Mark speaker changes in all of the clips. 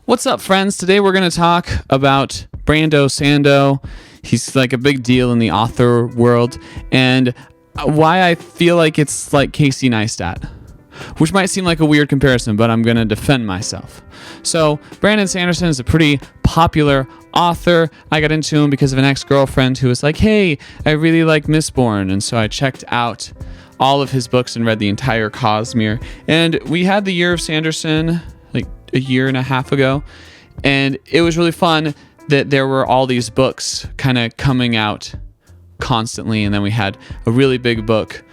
Speaker 1: What's up, friends? Today we're going to talk about Brando Sando. He's like a big deal in the author world, and why I feel like it's like Casey Neistat, which might seem like a weird comparison, but I'm going to defend myself. So Brandon Sanderson is a pretty popular author. I got into him because of an ex-girlfriend who was like, hey, I really like Mistborn, and so I checked out all of his books and read the entire Cosmere. And we had the Year of Sanderson like a year and a half ago, and it was really fun that there were all these books kind of coming out constantly, and then we had a really big book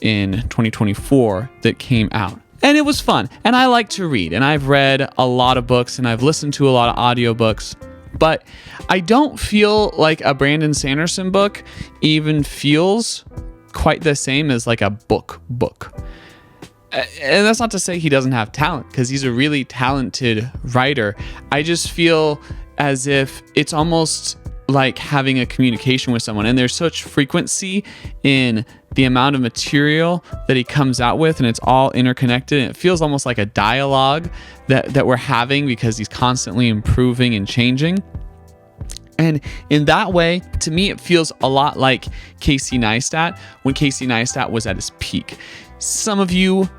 Speaker 1: in 2024 that came out, and it was fun. And I like to read, and I've read a lot of books, and I've listened to a lot of audiobooks, but I don't feel like a Brandon Sanderson book even feels quite the same as like a book. And that's not to say he doesn't have talent, because he's a really talented writer. I just feel as if it's almost like having a communication with someone, and there's such frequency in the amount of material that he comes out with, and it's all interconnected, and it feels almost like a dialogue that we're having because he's constantly improving and changing. And in that way, to me, it feels a lot like Casey Neistat when Casey Neistat was at his peak. Some of you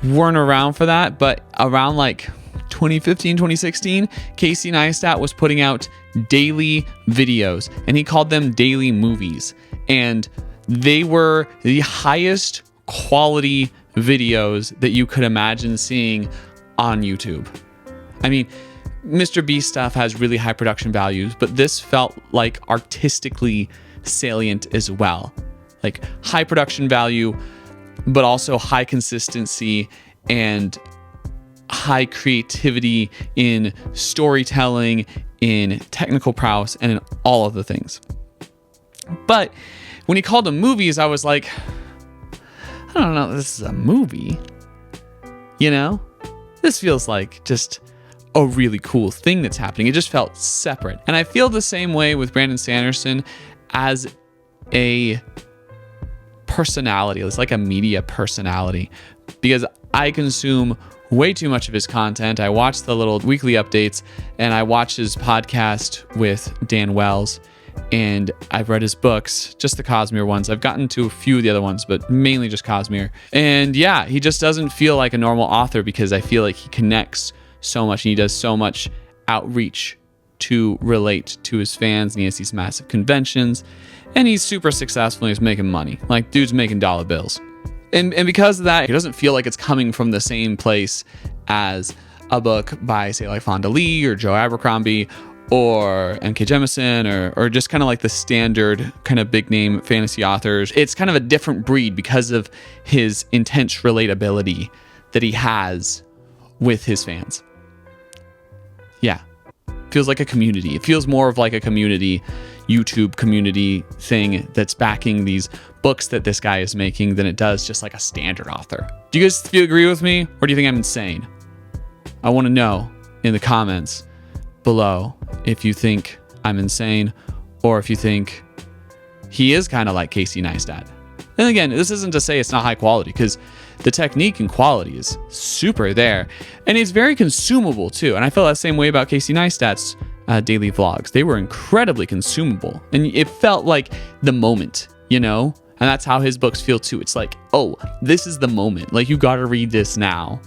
Speaker 1: weren't around for that, but around like 2015, 2016, Casey Neistat was putting out daily videos, and he called them daily movies. And they were the highest quality videos that you could imagine seeing on YouTube. I mean, Mr. Beast stuff has really high production values, but this felt like artistically salient as well. Like high production value, but also high consistency and high creativity in storytelling, in technical prowess, and in all of the things. But when he called them movies, I was like, I don't know, this is a movie. You know? This feels like just a really cool thing that's happening. It just felt separate. And I feel the same way with Brandon Sanderson as a personality. It's like a media personality, because I consume way too much of his content. I watch the little weekly updates, and I watch his podcast with Dan Wells, and I've read his books, just the Cosmere ones. I've gotten to a few of the other ones, but mainly just Cosmere. And yeah, he just doesn't feel like a normal author, because I feel like he connects so much, and he does so much outreach to relate to his fans, and he has these massive conventions, and he's super successful, and he's making money. Like, dude's making dollar bills. And because of that, it doesn't feel like it's coming from the same place as a book by, say, like Fonda Lee or Joe Abercrombie or M.K. Jemisin or just kind of like the standard kind of big name fantasy authors. It's kind of a different breed because of his intense relatability that he has with his fans. Yeah. Feels like a community. It feels more of like a community, YouTube community thing that's backing these books that this guy is making than it does just like a standard author. Do you guys agree with me, or do you think I'm insane? I want to know in the comments below if you think I'm insane, or if you think he is kind of like Casey Neistat. And again, this isn't to say it's not high quality, because the technique and quality is super there, and it's very consumable too. And I felt that same way about Casey Neistat's daily vlogs. They were incredibly consumable, and it felt like the moment, you know? And that's how his books feel too. It's like, oh, this is the moment. Like, you got to read this now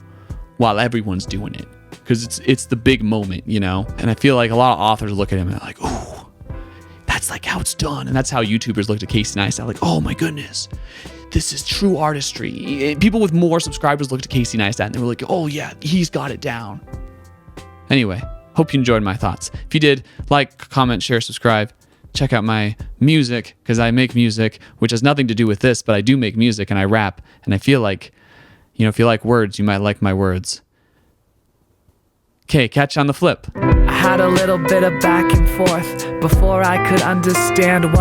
Speaker 1: while everyone's doing it, because it's the big moment, you know? And I feel like a lot of authors look at him and they're like, oh, that's like how it's done. And that's how YouTubers look at Casey Neistat, like, oh my goodness, this is true artistry. People with more subscribers looked at Casey Neistat and they were like, oh yeah, he's got it down. Anyway, hope you enjoyed my thoughts. If you did, like, comment, share, subscribe. Check out my music, because I make music, which has nothing to do with this, but I do make music and I rap. And I feel like, you know, if you like words, you might like my words. Okay, catch you on the flip.
Speaker 2: I had a little bit of back and forth before I could understand what